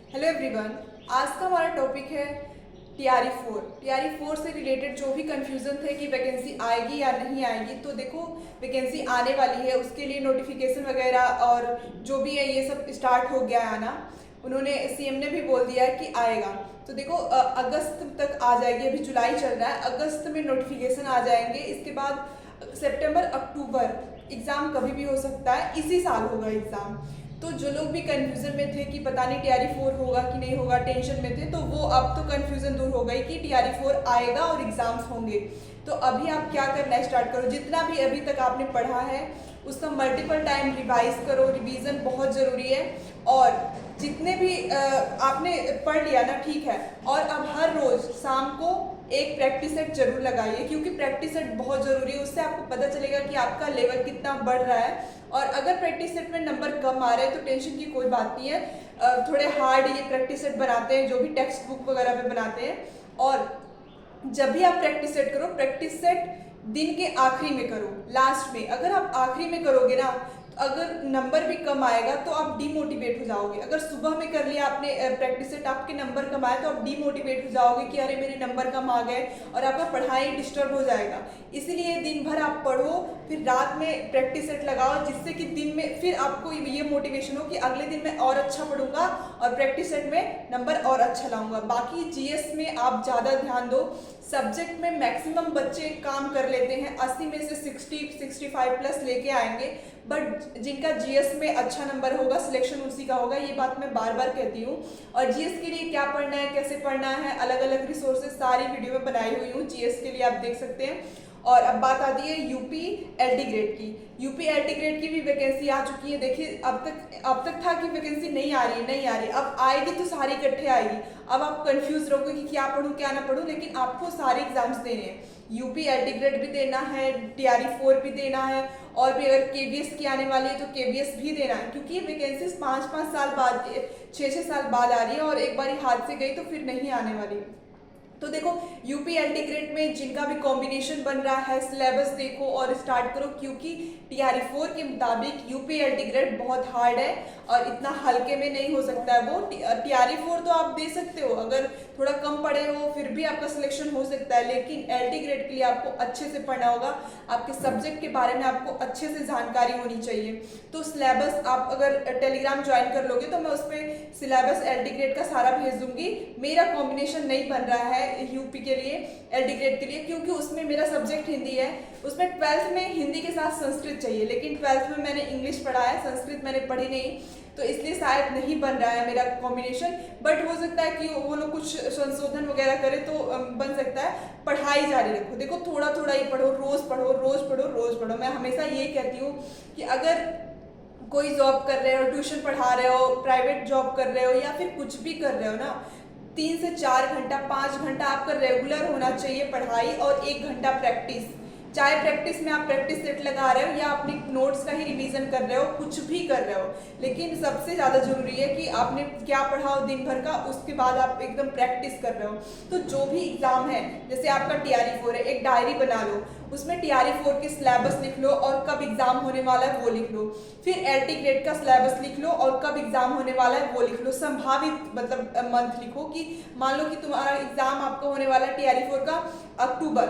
Hello everyone. आज का हमारा टॉपिक है टीआरई 4। टीआरई 4 से रिलेटेड जो भी कंफ्यूजन थे कि वैकेंसी आएगी या नहीं आएगी, तो देखो वैकेंसी आने वाली है, उसके लिए नोटिफिकेशन वगैरह और जो भी है ये सब स्टार्ट हो गया है आना। उन्होंने सीएम ने भी बोल दिया है कि आएगा। तो देखो अगस्त तक आ जाएगी, अभी जुलाई चल रहा है, अगस्त में नोटिफिकेशन आ जाएंगे। इसके बाद सितंबर अक्टूबर एग्ज़ाम कभी भी हो सकता है, इसी साल होगा एग्ज़ाम। तो जो लोग भी कंफ्यूजन में थे कि पता नहीं टीआरई 4 होगा कि नहीं होगा, टेंशन में थे, तो वो अब तो कंफ्यूजन दूर हो गई कि टीआरई 4 आएगा और एग्जाम्स होंगे। तो अभी आप क्या करना स्टार्ट करो, जितना भी अभी तक आपने पढ़ा है उसका मल्टीपल टाइम रिवाइज करो, रिवीजन बहुत ज़रूरी है। और जितने भी आपने पढ़ लिया ना, ठीक है, और अब हर रोज़ शाम को एक प्रैक्टिस सेट जरूर लगाइए, क्योंकि प्रैक्टिस सेट बहुत ज़रूरी है। उससे आपको पता चलेगा कि आपका लेवल कितना बढ़ रहा है। और अगर प्रैक्टिस सेट में नंबर कम आ रहे हैं तो टेंशन की कोई बात नहीं है। थोड़े हार्ड ये प्रैक्टिस सेट बनाते हैं जो भी टेक्स्ट बुक वगैरह पे बनाते हैं। और जब भी आप प्रैक्टिस सेट करो, प्रैक्टिस सेट दिन के आखिरी में करो, लास्ट में। अगर आप आखिरी में करोगे ना, अगर नंबर भी कम आएगा तो आप डीमोटिवेट हो जाओगे। अगर सुबह में कर लिया आपने प्रैक्टिस सेट, आपके नंबर कम आए तो आप डीमोटिवेट हो जाओगे कि अरे मेरे नंबर कम आ गए, और आपका पढ़ाई डिस्टर्ब हो जाएगा। इसलिए दिन भर आप पढ़ो, फिर रात में प्रैक्टिस सेट लगाओ, जिससे कि दिन में फिर आपको ये मोटिवेशन हो कि अगले दिन मैं और अच्छा पढ़ूंगा और प्रैक्टिस सेट में नंबर और अच्छा लाऊंगा। बाकी जीएस में आप ज़्यादा ध्यान दो। सब्जेक्ट में मैक्सिमम बच्चे काम कर लेते हैं, 80 में से 60-65 प्लस लेके आएंगे। बट जिनका जीएस में अच्छा नंबर होगा, सिलेक्शन उसी का होगा, ये बात मैं बार बार कहती हूँ। और जीएस के लिए क्या पढ़ना है, कैसे पढ़ना है, अलग अलग रिसोर्सेज सारी वीडियो में बनाई हुई हूँ, जीएस के लिए आप देख सकते हैं। और अब बात आती है यूपी एलटी ग्रेड की। यूपी एलटी ग्रेड की भी वैकेंसी आ चुकी है। देखिए अब तक था कि वैकेंसी नहीं आ रही, अब आएगी तो सारी इकट्ठे आएगी। अब आप कंफ्यूज रहोगे कि क्या पढूं क्या ना पढूं, लेकिन आपको सारे एग्जाम्स देने हैं। यूपी एलटी ग्रेड भी देना है, टीआरई 4 भी देना है, और भी अगर केवीएस की आने वाली है तो केवीएस भी देना है, क्योंकि ये वैकेंसीज 5-5 साल बाद, 6-6 साल बाद आ रही है, और एक बार हाथ से गई तो फिर नहीं आने वाली। तो देखो यूपी एलटी ग्रेड में जिनका भी कॉम्बिनेशन बन रहा है, सिलेबस देखो और स्टार्ट करो, क्योंकि टीआरई 4 के मुताबिक यूपी एलटी ग्रेड बहुत हार्ड है और इतना हल्के में नहीं हो सकता है वो। टीआरई 4 तो आप दे सकते हो, अगर थोड़ा कम पढ़े हो फिर भी आपका सिलेक्शन हो सकता है, लेकिन एलटी ग्रेड के लिए आपको अच्छे से पढ़ना होगा। आपके सब्जेक्ट के बारे में आपको अच्छे से जानकारी होनी चाहिए। तो सिलेबस आप अगर टेलीग्राम ज्वाइन कर लोगे तो मैं उस पर सिलेबस एलटी ग्रेड का सारा भेज दूंगी। मेरा कॉम्बिनेशन नहीं बन रहा है यूपी के लिए, एलटी ग्रेड के लिए, क्योंकि उसमें मेरा सब्जेक्ट हिंदी है। उसमें 12th में हिंदी के साथ संस्कृत चाहिए, लेकिन 12th में मैंने इंग्लिश पढ़ा है, संस्कृत मैंने पढ़ी नहीं, तो इसलिए शायद नहीं बन रहा है मेरा कॉम्बिनेशन। बट हो सकता है कि वो लोग कुछ संशोधन वगैरह करे तो बन सकता है। पढ़ाई जारी रखो, देखो थोड़ा थोड़ा ही पढ़ो, रोज पढ़ो रोज पढ़ो रोज पढ़ो। मैं हमेशा यही कहती हूँ कि अगर कोई जॉब कर रहे हो, ट्यूशन पढ़ा रहे हो, प्राइवेट जॉब कर रहे हो, या फिर कुछ भी कर रहे हो ना, 3 से 4 घंटा 5 घंटा आपका रेगुलर होना चाहिए पढ़ाई, और 1 घंटा प्रैक्टिस। चाहे प्रैक्टिस में आप प्रैक्टिस सेट लगा रहे हो या अपने नोट्स का ही रिवीजन कर रहे हो, कुछ भी कर रहे हो, लेकिन सबसे ज़्यादा जरूरी है कि आपने क्या पढ़ा हो दिन भर का, उसके बाद आप एकदम प्रैक्टिस कर रहे हो। तो जो भी एग्जाम है, जैसे आपका टीआरई 4 है, एक डायरी बना लो, उसमें टीआरई 4 के सिलेबस लिख लो और कब एग्जाम होने वाला है वो लिख लो। फिर एलटी ग्रेड का सिलेबस लिख लो और कब एग्जाम होने वाला है वो लिख लो। संभावित मतलब मंथ लिखो, कि मान लो कि तुम्हारा एग्जाम आपका होने वाला है टीआरई 4 का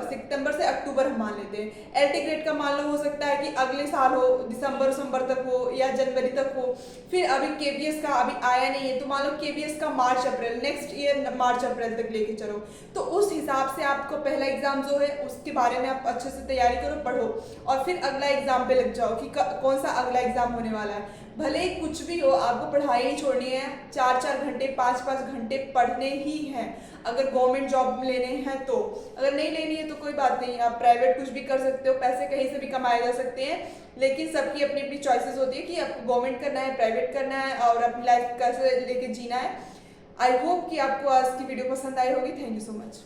सितंबर से अक्टूबर हम मान लेते हैं। एलटी ग्रेड का मान लो हो सकता है कि अगले साल हो, दिसंबर तक हो या जनवरी तक हो। फिर अभी केवीएस का अभी आया नहीं है, तो मान लो केवीएस का मार्च अप्रैल, नेक्स्ट ईयर मार्च अप्रैल तक लेके चलो। तो उस हिसाब से आपको पहला एग्जाम जो है उसके बारे में आप अच्छे से तैयारी करो, पढ़ो, और फिर अगला एग्जाम पे लग जाओ कि कौन सा अगला एग्जाम होने वाला है। भले ही कुछ भी हो, आपको पढ़ाई नहीं छोड़नी है। 4-4 घंटे 5-5 घंटे पढ़ने ही हैं, अगर गवर्नमेंट जॉब लेने हैं तो। अगर नहीं लेनी है तो कोई बात नहीं, आप प्राइवेट कुछ भी कर सकते हो, पैसे कहीं से भी कमाए जा सकते हैं। लेकिन सबकी अपनी अपनी चॉइसेस होती है कि आपको गवर्नमेंट करना है, प्राइवेट करना है, और अपनी लाइफ कैसे लेके जीना है। आई होप कि आपको आज की वीडियो पसंद आई होगी। Thank you so much.